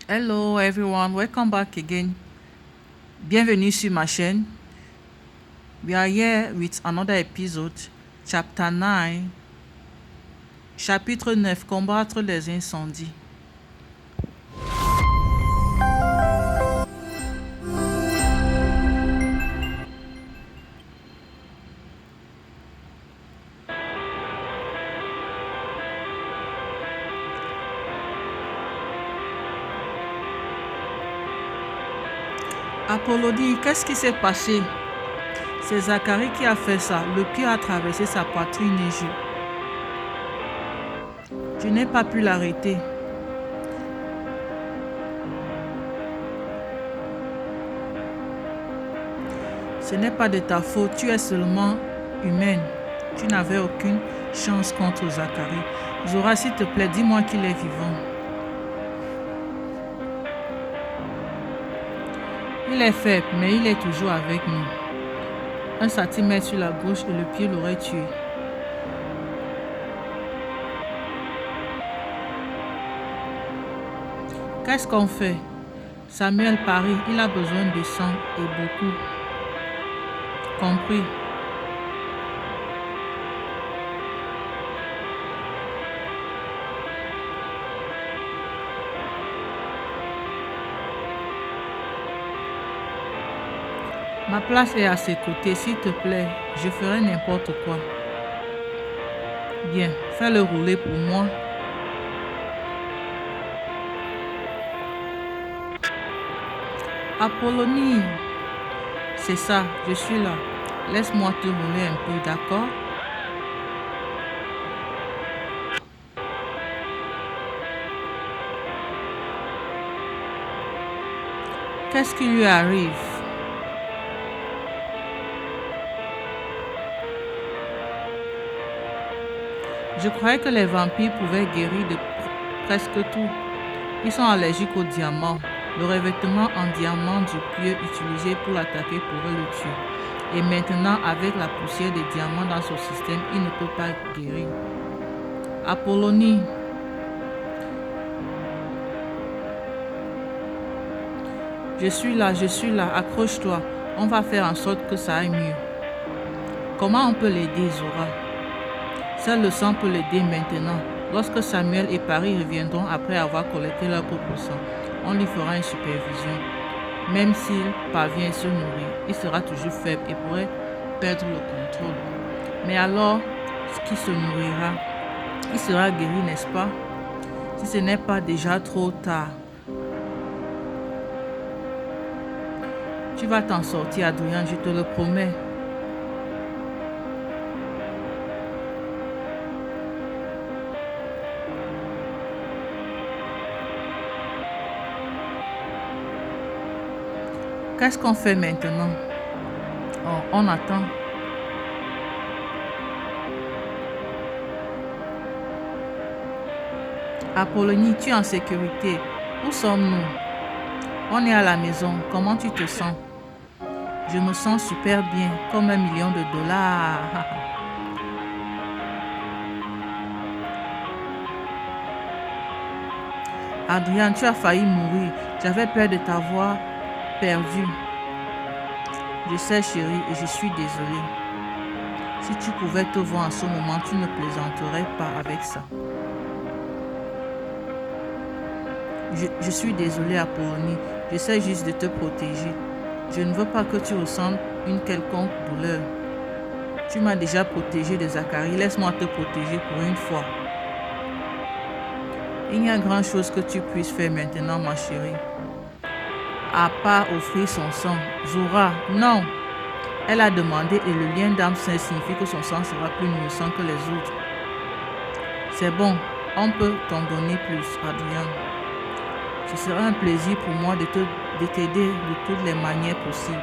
Hello everyone, welcome back again. Bienvenue sur ma chaîne. We are here with another episode, chapter 9, chapitre 9, combattre les incendies. Apollonie, qu'est-ce qui s'est passé? C'est Zacharie qui a fait ça. Le pieu a traversé sa poitrine et je n'ai pas pu l'arrêter. Ce n'est pas de ta faute, tu es seulement humaine. Tu n'avais aucune chance contre Zacharie. Zora, s'il te plaît, dis-moi qu'il est vivant. Il est faible, mais il est toujours avec nous. Un centimètre sur la gauche et le pied l'aurait tué. Qu'est-ce qu'on fait? Samuel parie, il a besoin de sang et beaucoup. Compris. Ma place est à ses côtés, s'il te plaît, je ferai n'importe quoi. Bien, fais-le rouler pour moi. Apollonie, c'est ça, je suis là. Laisse-moi te rouler un peu, d'accord? Qu'est-ce qui lui arrive? Je croyais que les vampires pouvaient guérir de presque tout. Ils sont allergiques aux diamants. Le revêtement en diamant du pieu utilisé pour l'attaquer pourrait le tuer. Et maintenant, avec la poussière des diamants dans son système, il ne peut pas guérir. Apollonie, je suis là, accroche-toi. On va faire en sorte que ça aille mieux. Comment on peut l'aider, Zora? Seul le sang peut l'aider maintenant. Lorsque Samuel et Paris reviendront après avoir collecté leur propre sang, on lui fera une supervision. Même s'il parvient à se nourrir, il sera toujours faible et pourrait perdre le contrôle. Mais alors, qui se nourrira? Il sera guéri, n'est-ce pas? Si ce n'est pas déjà trop tard. Tu vas t'en sortir, Adrien, je te le promets. Qu'est-ce qu'on fait maintenant? Oh, on attend. Apollonie, tu es en sécurité. Où sommes-nous? On est à la maison. Comment tu te sens? Je me sens super bien, comme $1 million. Adrien, tu as failli mourir. J'avais peur de t'avoir perdu. Je sais, chérie, et je suis désolée. Si tu pouvais te voir en ce moment, tu ne plaisanterais pas avec ça. Je suis désolée, Apollonie. J'essaie juste de te protéger. Je ne veux pas que tu ressentes une quelconque douleur. Tu m'as déjà protégé de Zacharie. Laisse-moi te protéger pour une fois. Il n'y a grand-chose que tu puisses faire maintenant, ma chérie. À part offrir son sang. Zora, non. Elle a demandé et le lien d'âme saint signifie que son sang sera plus nourrissant que les autres. C'est bon, on peut t'en donner plus, Adrien. Ce sera un plaisir pour moi de t'aider de toutes les manières possibles.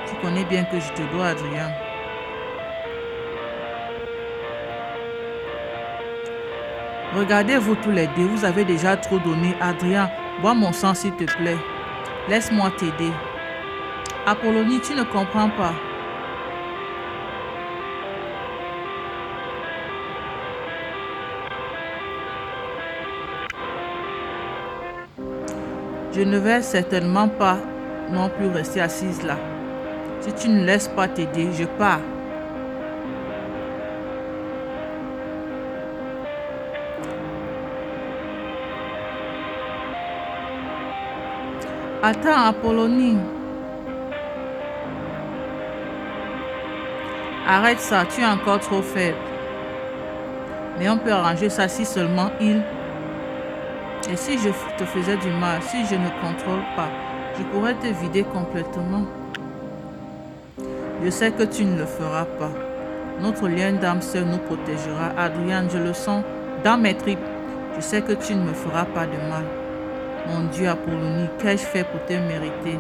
Tu connais bien que je te dois, Adrien. Regardez-vous tous les deux, vous avez déjà trop donné. Adrien, bois mon sang s'il te plaît. Laisse-moi t'aider. Apollonie, tu ne comprends pas. Je ne vais certainement pas non plus rester assise là. Si tu ne laisses pas t'aider, je pars. Attends, Apollonie. Arrête ça, tu es encore trop faible. Mais on peut arranger ça si seulement il... Et si je te faisais du mal, si je ne contrôle pas, je pourrais te vider complètement. Je sais que tu ne le feras pas. Notre lien d'âme seul nous protégera. Adrian, je le sens dans mes tripes. Je sais que tu ne me feras pas de mal. Mon Dieu, Apollonie, qu'ai-je fait pour te mériter?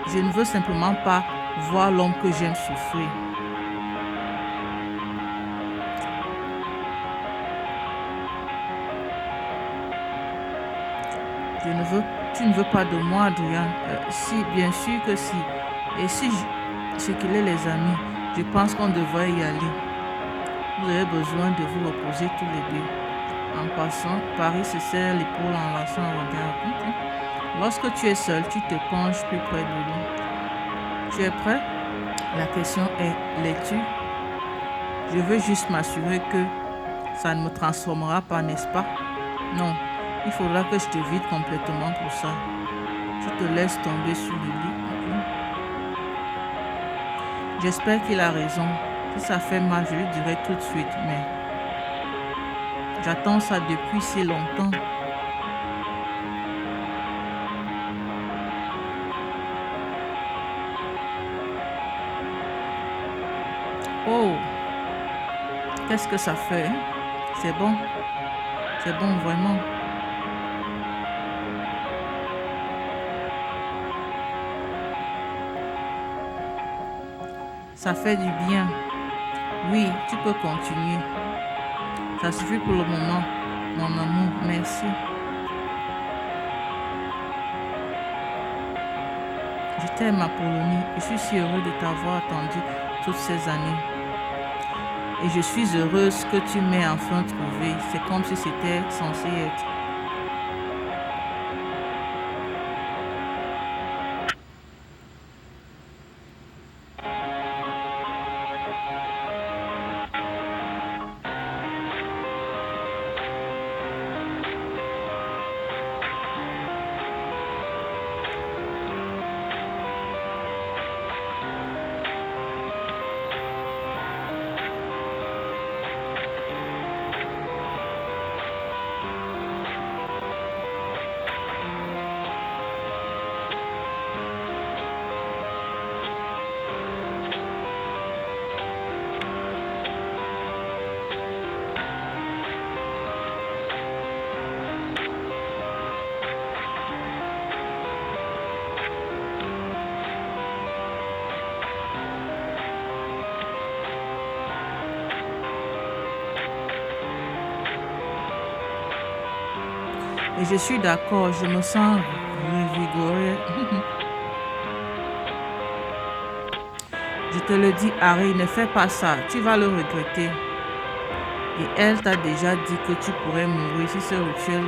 Je ne veux simplement pas voir l'homme que j'aime souffrir. Tu ne veux pas de moi, Adrian? Si, bien sûr que si. Et si ce qu'il est les amis, je pense qu'on devrait y aller. Vous avez besoin de vous reposer tous les deux. En passant, Paris se serre l'épaule en lançant un regard. Lorsque tu es seul, tu te penches plus près de lui. Tu es prêt? La question est, l'es-tu? Je veux juste m'assurer que ça ne me transformera pas, n'est-ce pas? Non, il faudra que je te vide complètement pour ça. Tu te laisses tomber sur le lit. J'espère qu'il a raison. Si ça fait mal, je lui dirai tout de suite, mais j'attends ça depuis si longtemps. Oh, qu'est-ce que ça fait? C'est bon. C'est bon, vraiment. Ça fait du bien. Oui, tu peux continuer. Ça suffit pour le moment, mon amour. Merci. Je t'aime, Apollonie. Je suis si heureux de t'avoir attendu toutes ces années. Et je suis heureuse que tu m'aies enfin trouvé. C'est comme si c'était censé être. Et je suis d'accord, je me sens revigorée. Je te le dis, Harry, ne fais pas ça, tu vas le regretter. Et elle t'a déjà dit que tu pourrais mourir si ce rituel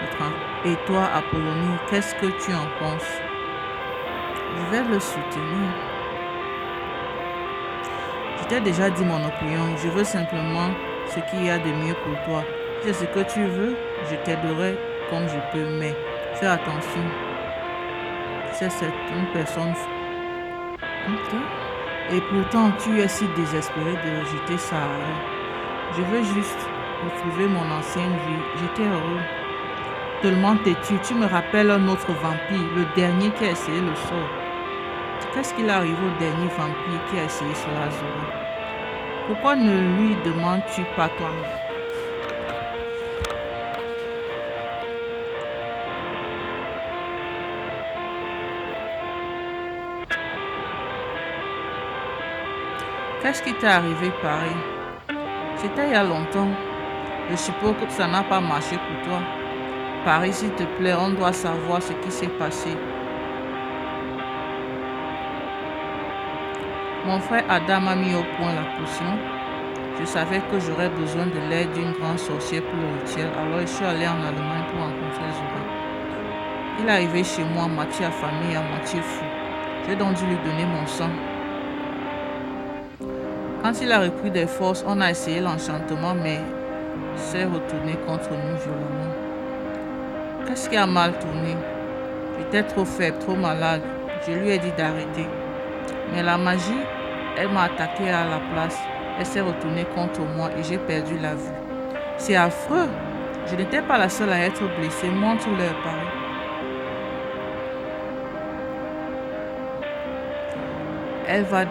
te trompe. Et toi, Apollonie, qu'est-ce que tu en penses? Je vais le soutenir. Je t'ai déjà dit mon opinion, je veux simplement ce qu'il y a de mieux pour toi. C'est ce que tu veux, je t'aiderai comme je peux, mais fais attention. C'est une personne. Ok. Et pourtant, tu es si désespéré de rejeter ça. Je veux juste retrouver mon ancienne vie. J'étais heureux. Tellement têtu, tu me rappelles un autre vampire, le dernier qui a essayé le sort. Qu'est-ce qu'il arrive au dernier vampire qui a essayé cela, Zora? Pourquoi ne lui demandes-tu pas toi-même? Qu'est-ce qui t'est arrivé, Paris? C'était il y a longtemps. Je suppose que ça n'a pas marché pour toi. Paris, s'il te plaît, on doit savoir ce qui s'est passé. Mon frère Adam a mis au point la potion. Je savais que j'aurais besoin de l'aide d'une grande sorcière pour le rituel, alors je suis allée en Allemagne pour rencontrer Zora. Il est arrivé chez moi à moitié affamé et à moitié fou. J'ai donc dû lui donner mon sang. Quand il a repris des forces, on a essayé l'enchantement, mais s'est retourné contre nous violemment. Qu'est-ce qui a mal tourné? J'étais trop faible, trop malade. Je lui ai dit d'arrêter. Mais la magie, elle m'a attaqué à la place. Elle s'est retournée contre moi et j'ai perdu la vue. C'est affreux. Je n'étais pas la seule à être blessée. Montre-leur, Paris. Elle va,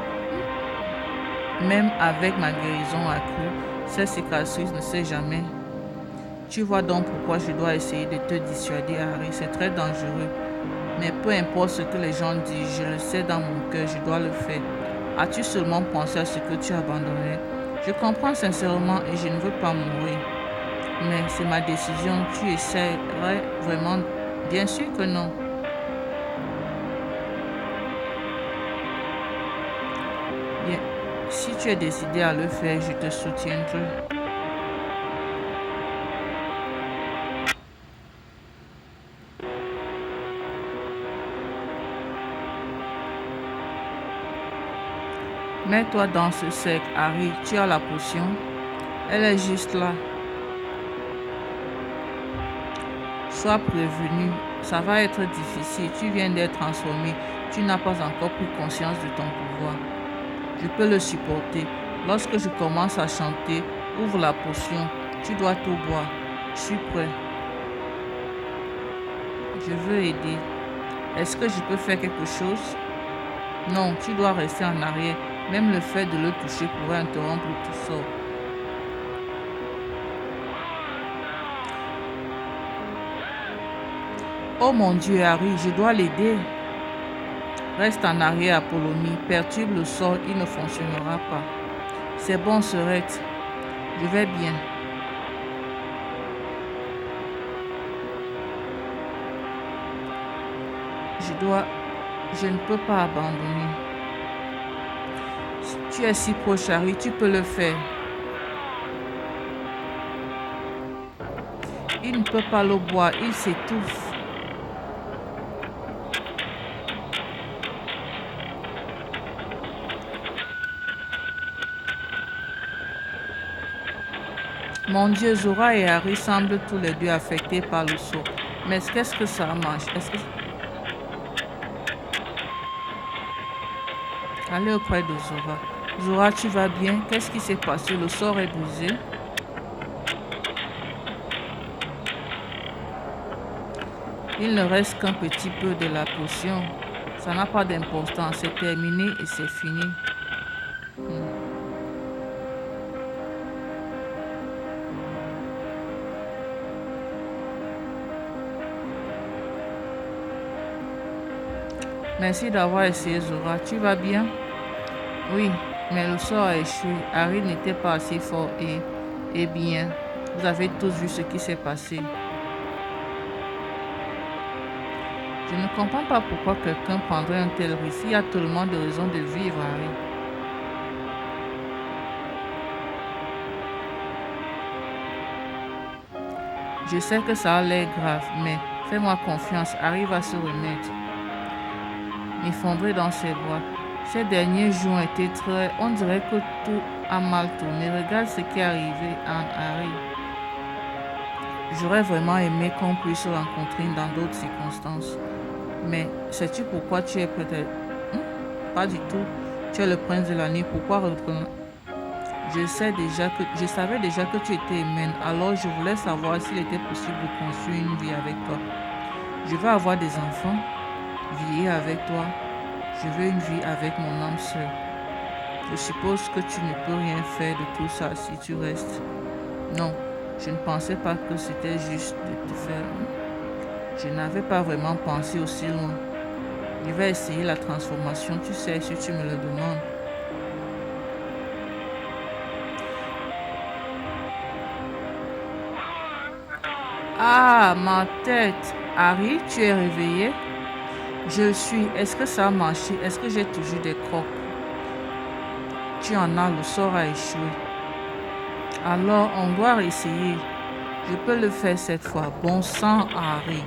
même avec ma guérison accrue, cette cicatrice ne sait jamais. Tu vois donc pourquoi je dois essayer de te dissuader, Harry. C'est très dangereux. Mais peu importe ce que les gens disent, je le sais dans mon cœur, je dois le faire. As-tu seulement pensé à ce que tu abandonnais? Je comprends sincèrement et je ne veux pas mourir. Mais c'est ma décision. Tu essaierais vraiment? Bien sûr que non. Bien, si tu es décidé à le faire, je te soutiendrai. Mets-toi dans ce cercle, Harry. Tu as la potion. Elle est juste là. Sois prévenu, ça va être difficile. Tu viens d'être transformé. Tu n'as pas encore pris conscience de ton pouvoir. Je peux le supporter. Lorsque je commence à chanter, ouvre la potion. Tu dois tout boire. Je suis prêt. Je veux aider. Est-ce que je peux faire quelque chose? Non, tu dois rester en arrière. Même le fait de le toucher pourrait interrompre tout sort. Oh mon Dieu, Harry, je dois l'aider. Reste en arrière, Apollonie. Perturbe le sort, il ne fonctionnera pas. C'est bon, Serette. Je vais bien. Je ne peux pas abandonner. Tu es si proche, Harry, tu peux le faire. Il ne peut pas le boire, il s'étouffe. Mon Dieu, Zora et Harry semblent tous les deux affectés par le sort. Mais qu'est-ce que ça marche? Allez auprès de Zora. Zora, tu vas bien? Qu'est-ce qui s'est passé? Le sort est brisé. Il ne reste qu'un petit peu de la potion. Ça n'a pas d'importance. C'est terminé et c'est fini. Merci d'avoir essayé, Zora. Tu vas bien? Oui, mais le sort a échoué. Harry n'était pas assez fort et bien. Vous avez tous vu ce qui s'est passé. Je ne comprends pas pourquoi quelqu'un prendrait un tel risque. Il y a tellement de raisons de vivre, Harry. Je sais que ça a l'air grave, mais fais-moi confiance. Harry va se remettre. M'effondrer dans ses bras. Ces derniers jours ont été très... On dirait que tout a mal tourné. Regarde ce qui est arrivé à Harry. J'aurais vraiment aimé qu'on puisse se rencontrer dans d'autres circonstances. Mais sais-tu pourquoi tu es peut-être... Pas du tout. Tu es le prince de la nuit. Pourquoi reprendre? Je savais déjà que tu étais humaine. Alors je voulais savoir s'il était possible de construire une vie avec toi. Je veux avoir des enfants. Vieillir avec toi. Je veux une vie avec mon âme sœur. Je suppose que tu ne peux rien faire de tout ça si tu restes. Non, je ne pensais pas que c'était juste de te faire. Je n'avais pas vraiment pensé aussi loin. Je vais essayer la transformation, tu sais, si tu me le demandes. Ah, ma tête. Harry, tu es réveillé? Je suis. Est-ce que ça a marché? Est-ce que j'ai toujours des crocs? Tu en as, le sort a échoué. Alors, on doit essayer. Je peux le faire cette fois. Bon sang, Harry.